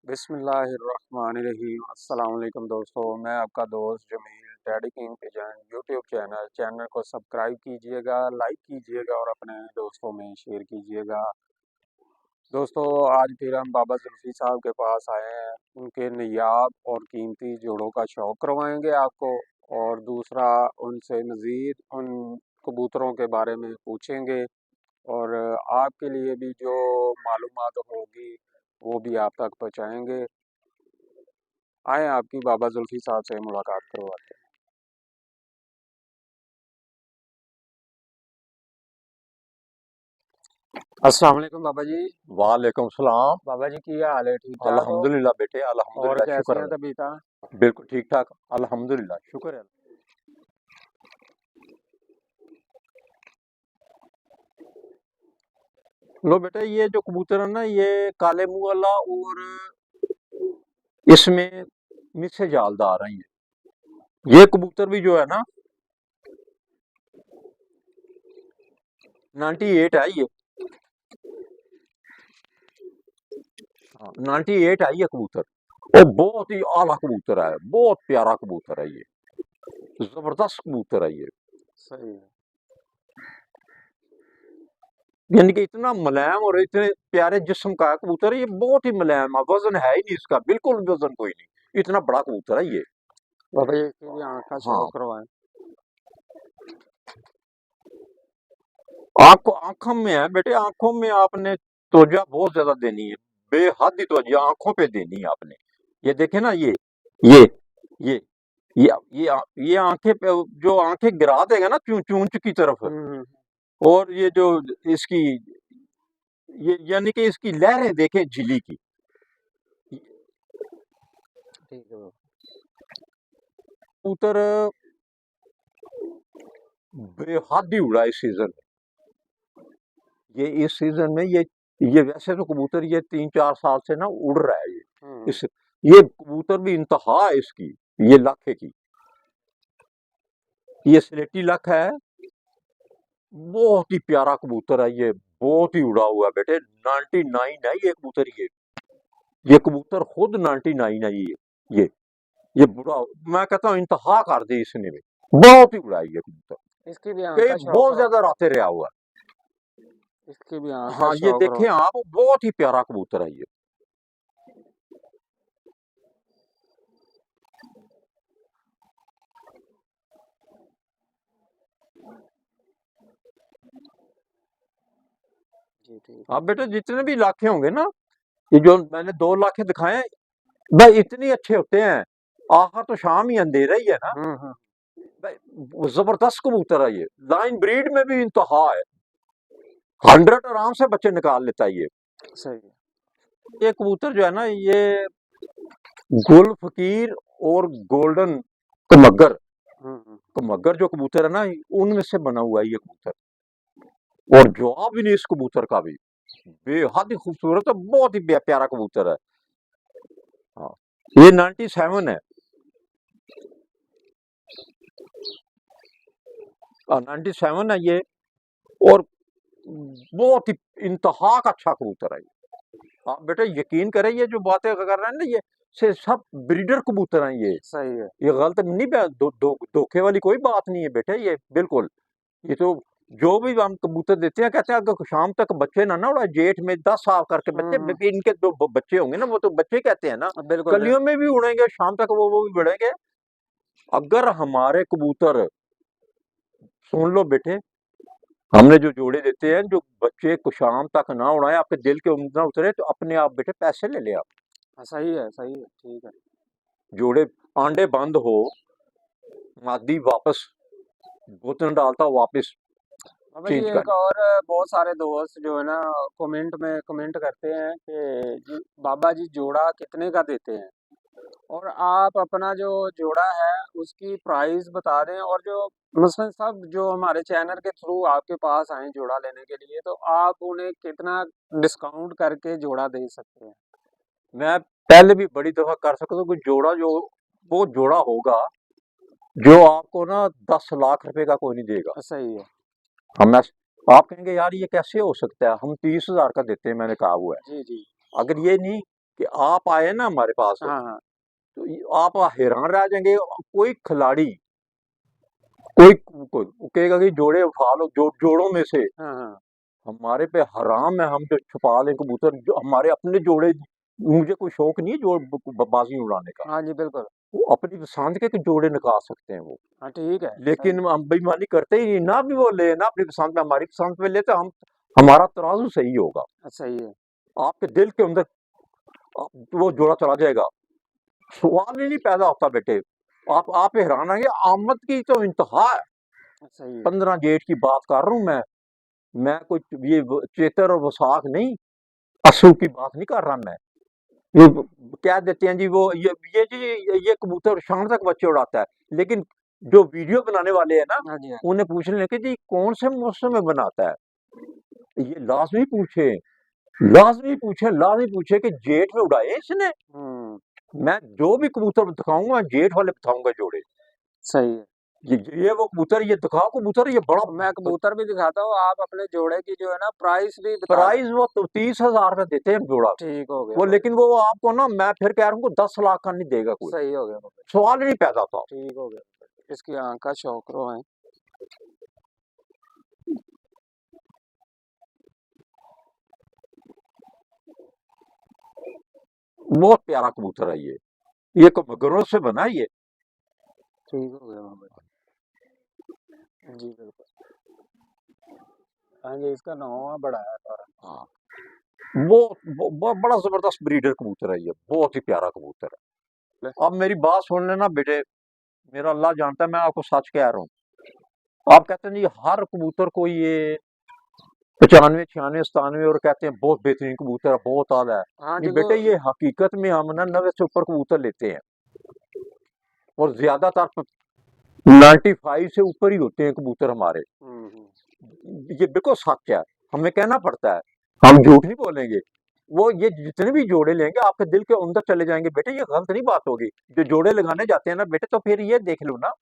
बिस्मिल्लाहिर्रहमानिर्रहीम। अस्सलाम वालेकुम दोस्तों, मैं आपका दोस्त Jamil teddy king pigeon YouTube channel को सब्सक्राइब कीजिएगा, लाइक कीजिएगा और अपने दोस्तों में शेयर कीजिएगा। दोस्तों, आज फिर हम बाबा जुल्फी साहब के पास आए हैं। उनके नायाब और कीमती जोड़ों का शौक़ करवाएंगे आपको, और दूसरा उनसे मज़ीद उन कबूतरों के बारे में पूछेंगे, और आपके लिए भी जो मालूमात होगी वो भी आप तक पहुँचाएंगे। आए आपकी बाबा जुल्फी साहब से मुलाकात करवाते हैं। अस्सलाम वालेकुम बाबा जी। वालेकुम सलाम। बाबा जी की हाल है, ठीक ठाक हो? अल्हम्दुलिल्लाह बेटे, और अल्हम्दुलिल्लाह, कैसी शुक्र हैं है। तबीयत? बिल्कुल ठीक ठाक, अल्हम्दुलिल्लाह, शुक्र है। लो बेटे, ये जो कबूतर है ना, ये काले मुंह वाला और इसमें मिसे जालदार हैं। ये कबूतर भी जो है ना, 98 है ये। हाँ, 98 है ये कबूतर। और बहुत ही आला कबूतर है, बहुत प्यारा कबूतर है ये, जबरदस्त कबूतर है ये। सही है। यानी कि इतना मुलायम और इतने प्यारे जिस्म का है कबूतर, ये बहुत ही मुलायम है, वजन है ही नहीं इसका, बिल्कुल वजन कोई नहीं, इतना बड़ा कबूतर है ये। बाबा जी की भी आँख का हाँ, शौक करवाएं। आपको आंखों में है बेटे, आंखों में आपने तवज्जो बहुत ज्यादा देनी है, बेहद ही तवज्जो आंखों पे देनी है आपने। ये देखे ना, ये ये ये ये आंखें पे, जो आंखें गिरा देगा ना चूंच की तरफ, हम्म। और ये जो इसकी, ये यानी कि इसकी लहरें देखें झिली की। ठीक है बाबा। कबूतर बेहद ही उड़ा इस सीजन में। ये इस सीजन में ये वैसे तो कबूतर ये 3-4 साल से ना उड़ रहा है ये। इस ये कबूतर भी इंतहा है इसकी, ये लाखे की, ये स्लेटी लख है, बहुत ही प्यारा कबूतर है ये, बहुत ही उड़ा हुआ है बेटे। 99 है ये कबूतर, ये कबूतर खुद 99 है ये बुरा, मैं कहता हूँ इंतहा कर दी इसने भी, बहुत ही उड़ा है ये कबूतर, इसकी भी आँख कई का शौक बहुत ज्यादा करवाएं। रातें रहा हुआ इसकी भी आँख है। का हाँ, ये शौक देखें करवाएं। आप, बहुत ही प्यारा कबूतर है ये। जी ठीक है। आप बेटे जितने भी लाखे होंगे ना, ये जो मैंने 2 लाखे दिखाए हैं, भाई इतने अच्छे होते हैं। आखिर तो शाम ही अंधेरा ही है ना हम्म। भाई, वो जबरदस्त कबूतर है ये, लाइन ब्रीड में भी इंतहा है, 100 आराम से बच्चे निकाल लेता है ये। सही है। ये कबूतर जो है ना, ये गुल फकीर और गोल्डन कमगर, हम्म। कमगर जो कबूतर है ना, उनमें से बना हुआ है ये कबूतर। और जवाब भी नहीं इस कबूतर का भी, बेहद ही खूबसूरत है, बहुत ही प्यारा कबूतर है। हाँ, ये 97 है, 97 है ये, और बहुत ही इंतहा का अच्छा कबूतर है ये। आप बेटे यकीन करें, ये जो बातें कर रहे हैं ना, ये से सब ब्रीडर कबूतर हैं सही है। ये गलत नहीं, धोखे वाली कोई बात नहीं है बेटे, ये बिल्कुल। ये तो जो भी हम कबूतर देते हैं, कहते हैं अगर शाम तक बच्चे ना उड़ा, जेठ में 10 साल करके बच्चे, इनके दो बच्चे होंगे ना, वो तो बच्चे कहते हैं ना, बिल्कुल कलियों में भी उड़ेंगे, शाम तक वो भी बढ़ेंगे। अगर हमारे कबूतर, सुन लो बेटे, हमने जो जोड़े देते हैं, जो बच्चे को शाम तक ना उड़ाए, आपके दिल के उम्र ना उतरे, तो अपने आप बेटे पैसे ले ले आप। सही है। सही है, ठीक है। जोड़े आंडे बंद हो, मादी वापस बोतल डालता हो, वापस बाबा जी चेंज कर एक ले। और, बहुत सारे दोस्त जो है ना कमेंट में कमेंट करते हैं कि बाबा जी जोड़ा कितने का देते हैं, और आप अपना जो जोड़ा है उसकी प्राइस बता दें, और जो मसलन सब जो हमारे चैनल के थ्रू आपके पास आए जोड़ा लेने के लिए, तो आप उन्हें कितना डिस्काउंट करके जोड़ा दे सकते हैं? मैं पहले भी बड़ी दफा कर सकता हूँ, कोई जोड़ा जो, वो जोड़ा होगा जो आपको ना 10 लाख रुपए का कोई नहीं देगा। सही है। हम आप कहेंगे यार ये कैसे हो सकता है, हम 30,000 का देते हैं, मैंने कहा हुआ है। जी जी। अगर ये नहीं, कि आप आए ना हमारे पास, हाँ हाँ तो आप हैरान रह जाएंगे। कोई खिलाड़ी, कोई वो कहेगा कि जोड़े उठा लो, जोड़ों में से हाँ हाँ। हमारे पे हराम है, हम जो छुपा लें कबूतर, जो हमारे अपने जोड़े। मुझे कोई शौक नहीं है बाजी उड़ाने का। हाँ जी बिल्कुल। वो अपनी पसंद के जोड़े निकाल सकते हैं वो। हाँ ठीक है, सही। लेकिन हम बेईमानी करते ही नहीं, ना भी वो ले ना अपनी पसंद पे, हमारी पसंद पे ले तो हम, हमारा तराजू सही होगा। सही है। आपके दिल के अंदर वो जोड़ा चला जाएगा, सवाल ही नहीं पैदा होता बेटे। आप हैरान आएंगे, आमद की तो इंतहा है। सही है। 15 जेठ की बात कर रहा हूं मैं कोई ये चेतर और वसाख नहीं, असू की बात नहीं कर रहा मैं। ये कह देते हैं जी वो ये कबूतर शाम तक बच्चे उड़ाता है, लेकिन जो वीडियो बनाने वाले हैं ना, हाँ जी हाँ। उन्हें पूछने लगे जी कौन से मौसम में बनाता है। ये लाजमी पूछे, लाजमी पूछे, लाजमी पूछे कि जेठ में उड़ाए इसने। हम्म। मैं जो भी कबूतर दिखाऊंगा जेठ वाले बताऊंगा जोड़े। सही है। ये वो कबूतर, ये दिखाओ कबूतर, ये बड़ा मैं कबूतर भी दिखाता हूँ, आप अपने जोड़े की जो है ना प्राइस भी बता दें। प्राइस वो तो 30,000 का देते हैं जोड़ा। ठीक हो गया वो बाबा। लेकिन वो आपको ना, मैं फिर कह रहा हूँ 10 लाख का नहीं देगा कोई, सही हो गया बाबा। सवाल ही नहीं पैदा था। ठीक हो गया। इसकी आंख का शौकरो है। बहुत प्यारा कबूतर है ये को मगरों से बना है ये। ठीक हो गया बाबा। जी बिल्कुल। हाँ जी, इसका नौवा बड़ा है सारा। हाँ, वो बड़ा जबरदस्त ब्रीडर कबूतर है ये, बहुत ही प्यारा कबूतर है। अब मेरी बात सुन लेना बेटे, मेरा अल्लाह जानता है मैं आपको सच कह रहा हूँ। आप कहते हैं जी हर कबूतर को ये 95 96 97 और कहते हैं बहुत बेहतरीन कबूतर है, बहुत आला है। हाँ नहीं जी वो। बेटे, ये हकीकत में हम ना 90 से ऊपर कबूतर लेते हैं, और ज्यादातर 95 से ऊपर ही होते हैं कबूतर हमारे। हम्म। ये बिल्कुल सच है, हमें कहना पड़ता है, हम झूठ नहीं बोलेंगे। वो ये जितने भी जोड़े लेंगे आपके दिल के अंदर चले जाएंगे बेटे, ये गलत नहीं बात होगी। जो जोड़े लगाने जाते हैं ना बेटे, तो फिर ये देख लो ना,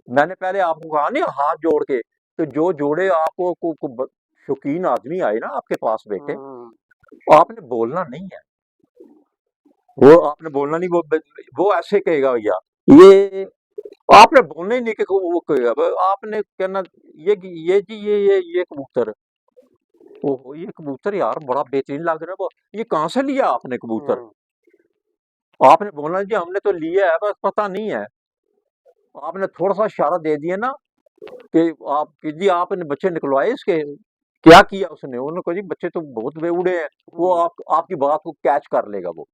मैंने पहले आपको कहा नहीं हाथ जोड़ के, तो जो जोड़े आपको शौकीन आदमी आए ना आपके पास बेटे, हम्म। आपने बोलना नहीं है। वो आपने बोलना नहीं, वो ऐसे कहेगा भैया, ये आपने बोलना ही नहीं कि वो कहेगा, आपने कहना ये जी ये कबूतर, ओहो ये कबूतर यार बड़ा बेहतरीन लग रहा है, वो ये कहाँ से लिया आपने कबूतर। हम्म। आपने बोलना जी हमने तो लिया है, बस पता नहीं है। आपने थोड़ा सा इशारा दे दिया ना कि आप कि जी आपने बच्चे निकलवाए इसके, क्या किया उसने, उन्होंने कहा जी बच्चे तो बहुत बेउड़े हैं। वो हम्म। आपकी बात को कैच कर लेगा वो।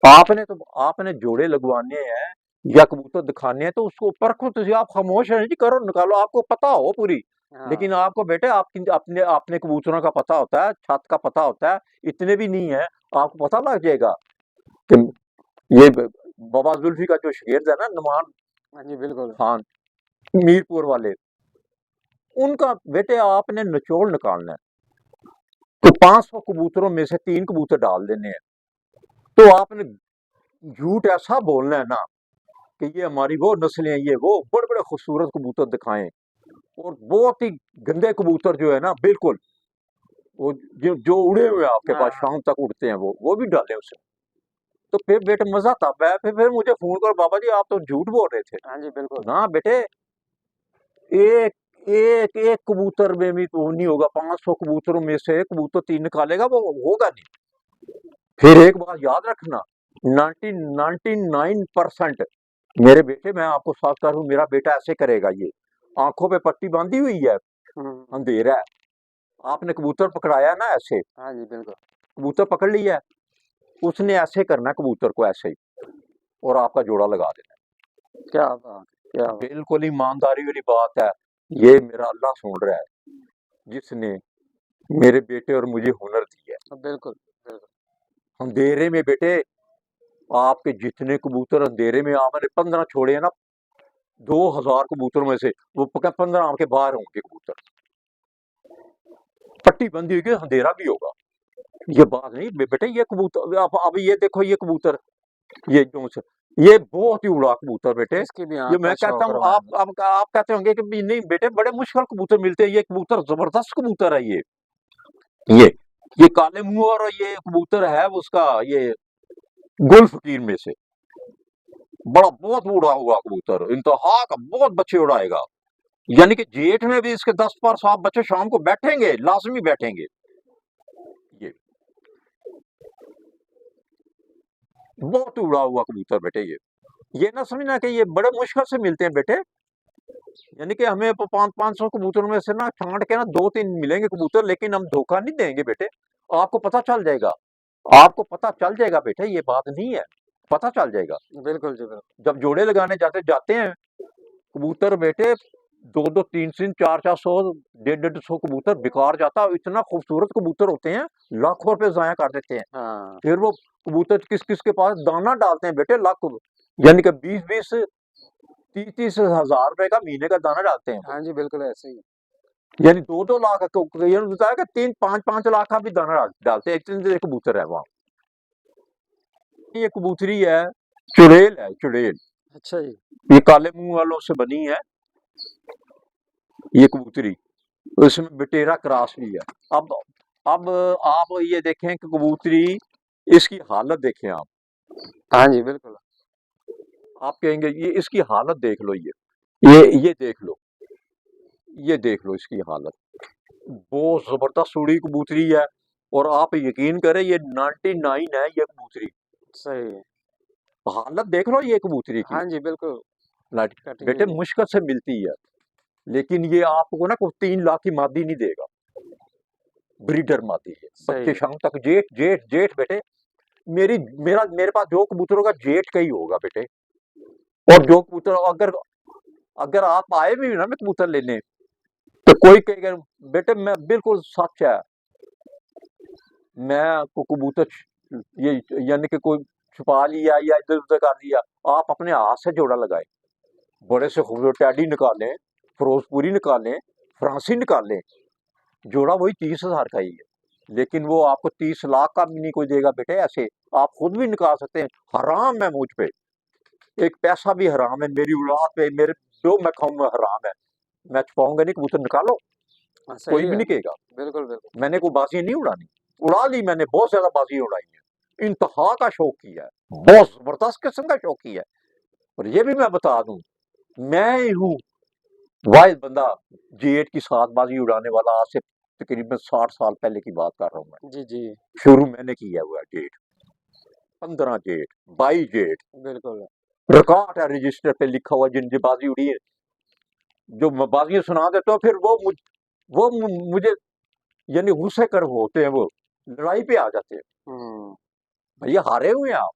आपने जोड़े लगवाने हैं या कबूतर दिखाने हैं तो उसको परखो, तो आप खामोश है जी, करो निकालो, आपको पता हो पूरी। हाँ। लेकिन आपको बेटे आपकी अपने अपने कबूतरों का पता होता है, छत का पता होता है, इतने भी नहीं है। आपको पता लग जाएगा कि ये बाबा जुल्फी का जो शागिर्द है ना, नुमान हाँ जी बिल्कुल। खान, मीरपुर वाले, उनका बेटे आपने निचोड़ निकालना है। तो 500 कबूतरों में से 3 कबूतर डाल देने हैं, तो आपने झूठ ऐसा बोलना है ना कि ये हमारी वो नस्लें हैं, ये वो बड़े बड़े खूबसूरत कबूतर दिखाएं, और बहुत ही गंदे कबूतर जो है ना बिल्कुल, वो जो जो उड़े हुए हैं आपके हाँ पास हाँ। शाम तक उड़ते हैं, वो भी डालें उसमें। तो फिर बेटे मजा तब है, फिर मुझे फोन करो, बाबा जी आप तो झूठ बोल रहे थे। हाँ जी बिल्कुल। ना बेटे, एक एक एक कबूतर में भी तो नहीं होगा, 500 कबूतरों में से कबूतर 3 निकालेगा, वो होगा नहीं। फिर एक बात याद रखना, 99% मेरे बेटे, मैं आपको साफ करूं, मेरा बेटा ऐसे करेगा, ये आंखों पे पट्टी बांधी हुई है, हम्म। अंधेरा है, आपने कबूतर पकड़ाया ना ऐसे, हाँ जी बिल्कुल। कबूतर पकड़ लिया है, उसने ऐसे करना है कबूतर को ऐसे ही, और आपका जोड़ा लगा देना क्या बात, क्या है। बात। बिल्कुल ईमानदारी वाली बात है, ये मेरा अल्लाह सुन रहा है, जिसने मेरे बेटे और मुझे हुनर दी है। बिल्कुल बिल्कुल। अंधेरे में बेटे, आपके जितने कबूतर अंधेरे में आपने 15 छोड़े हैं ना, 2,000 कबूतरों में से वो 15 आपके बाहर होंगे कबूतर, पट्टी बंदी होगी, अंधेरा भी होगा। ये बात नहीं बेटे, ये कबूतर अब ये देखो, ये कबूतर, ये जो से ये बहुत ही उड़ा कबूतर बेटे। इसकी भी ये आंख मैं का कहता शौक हूँ, है। आप कहते होंगे कि भी नहीं बेटे, बड़े मुश्किल कबूतर मिलते हैं, ये कबूतर जबरदस्त कबूतर है ये ये काले मुंह और ये कबूतर है उसका, ये गुल फकीर में से बड़ा बहुत उड़ा हुआ कबूतर, इंतहा का, बहुत बच्चे उड़ाएगा। यानी कि जेठ में भी इसके 10 पर 7 बच्चे शाम को बैठेंगे, लाजमी बैठेंगे। ये बहुत उड़ा हुआ कबूतर बेटे। ये ना समझना कि ये बड़े मुश्किल से मिलते हैं बेटे। यानी कि हमें 500 कबूतरों में से ना छांट के ना 2-3 मिलेंगे कबूतर, लेकिन हम धोखा नहीं देंगे बेटे। आपको पता चल जाएगा, आपको पता चल जाएगा बेटे, ये बात नहीं है, पता चल जाएगा। बिल्कुल जी, बिल्कुल। जब जोड़े लगाने जाते जाते हैं कबूतर बेटे, 2-2 3-3 4-4 सौ, 150-150 कबूतर बेकार जाता है। इतना खूबसूरत कबूतर होते हैं, लाखों रुपए जाया कर देते हैं। हाँ। फिर वो कबूतर किस किस के पास दाना डालते हैं बेटे, लाख, यानी कि 20-20 30-30 हजार रुपए का महीने का दाना डालते हैं वो। हाँ जी, बिल्कुल ऐसे ही। यानी 2-2 लाख का, ये बताया कि 3-5-5 लाख का भी दाना डालते हैं। इतने कबूतर है वहां। ये कबूतरी है, चुड़ैल है, चुड़ैल। अच्छा जी। ये काले मुंह वालों से बनी है ये कबूतरी। उसमें बटेरा क्रॉस भी है। अब आप ये देखें कि कबूतरी, इसकी हालत देखें आप। हाँ जी, बिल्कुल। आप कहेंगे ये इसकी हालत देख लो, ये देख लो, ये देख लो इसकी हालत। बहुत जबरदस्त उड़ी कबूतरी है। और आप यकीन करें, ये 99 है ये कबूतरी। सही है। हालत देख लो ये कबूतरी की। हाँ जी, बिल्कुल। लाइट कटी बेटे हुई है। मुश्किल से मिलती है, लेकिन ये आपको ना कोई 3 लाख की मादी नहीं देगा। ब्रीडर मादी है, सही बच्चे है। शाम तक, जेठ जेठ जेठ बेटे। मेरे पास जो कबूतरों का जेठ का ही होगा बेटे। और जो कबूतर, अगर अगर आप आए भी ना मैं कबूतर लेने, तो कोई कहेगा बेटे, मैं बिल्कुल सच है, मैं को कबूतर ये, यानी कि कोई छुपा लिया या इधर उधर कर दिया। आप अपने हाथ से जोड़ा लगाए, बड़े से खूबसूरत टैडी निकालें, फिरोजपुरी निकालें, फ्रांसी निकालें, जोड़ा वही 30 हजार का ही है। लेकिन वो आपको 30 लाख का भी नहीं कोई देगा बेटे। ऐसे आप खुद भी निकाल सकते हैं। हराम है मुझ पे, एक पैसा भी हराम है, मेरी औलाद पे, मेरे जो मैं खाऊंगा हराम है। मैं छुपाऊंगा नहीं, कबूतर निकालो, हाँ, कोई सही भी है। नहीं कहेगा। बिल्कुल, बिल्कुल। मैंने कोई बाजी नहीं उड़ानी, उड़ा ली मैंने, बहुत ज्यादा बाजी उड़ाई है, इंतहा का शौक किया है, बहुत जबरदस्त किस्म का शौक किया है। और ये भी मैं बता दूं, मैं ही हूँ वाहिद बंदा G8 की 7 बाजी उड़ाने वाला। आज से तकरीबन 60 साल पहले की बात कर रहा हूँ मैं। जी, जी। शुरू मैंने किया हुआ है जेट, 15 जेट, 22 जेट, बिल्कुल। रिकॉर्ड है रजिस्टर पे लिखा हुआ जिनकी बाजी उड़ी है। जो मैं बाजियां सुना देता हूँ, फिर मुझे यानी गुस्से कर होते हैं, वो लड़ाई पे आ जाते हैं। हुँ। भैया हारे हुए हैं आप,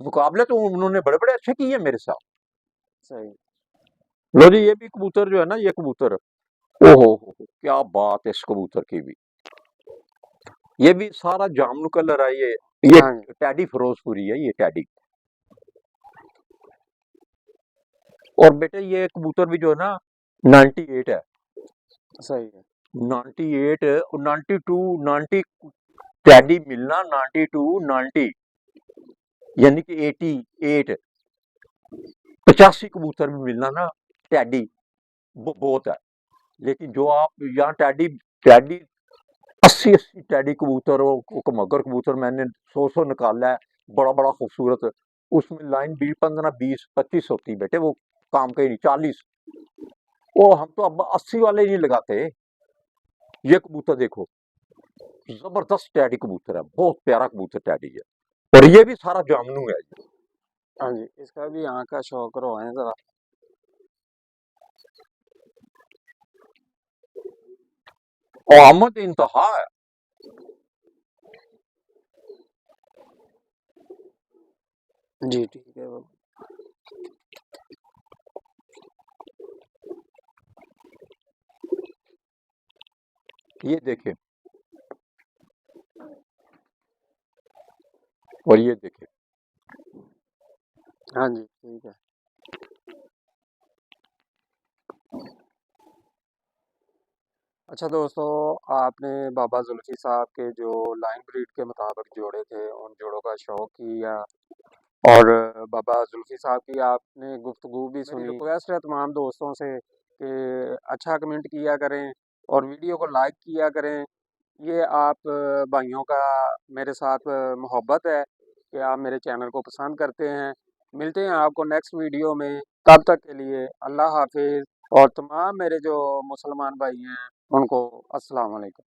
मुकाबले तो उन्होंने बड़े बड़े अच्छे किए मेरे साथ। सही। लो जी, ये भी कबूतर जो है ना, ये कबूतर, ओहो हो, क्या बात है इस कबूतर की भी। ये भी सारा जामनू कलर है ये हाँ जी। टैडी फिरोजपुरी है ये टैडी। और बेटे ये कबूतर भी जो है ना 98 है। सही है। 98, 92, 90 टैडी मिलना, 92, 90, यानी कि 88, 85 कबूतर भी मिलना ना टैडी, वो बहुत है। लेकिन जो आप यहाँ टैडी टैडी 80-80 टैडी कबूतर और मगर कबूतर मैंने 100-100 निकाला है, बड़ा बड़ा खूबसूरत। उसमें लाइन भी 15, 20, 25 होती बेटे, वो काम का ही नहीं, 40। वो हम तो अब 80 वाले ही नहीं लगाते। ये कबूतर देखो, जबरदस्त टैडी कबूतर है, बहुत प्यारा कबूतर टैडी है। और ये भी सारा जामनू है। हाँ जी, इसका भी आँख का शौक करवाएँ ज़रा। और आमद इंतहा है। जी, ठीक है वो। ये देखे, और ये देखे। हाँ जी, ठीक है। अच्छा दोस्तों, आपने बाबा ज़ुल्फ़ी साहब के जो लाइन ब्रीड के मुताबिक जोड़े थे, उन जोड़ों का शौक किया, और बाबा ज़ुल्फ़ी साहब की आपने गुफ्तगू भी मेरी सुनी। रिक्वेस्ट है तमाम दोस्तों से कि अच्छा कमेंट किया करें और वीडियो को लाइक किया करें। ये आप भाइयों का मेरे साथ मोहब्बत है। कि आप मेरे चैनल को पसंद करते हैं। मिलते हैं आपको नेक्स्ट वीडियो में, तब तक के लिए अल्लाह हाफिज़। और तमाम मेरे जो मुसलमान भाई हैं उनको अस्सलाम वालेकुम।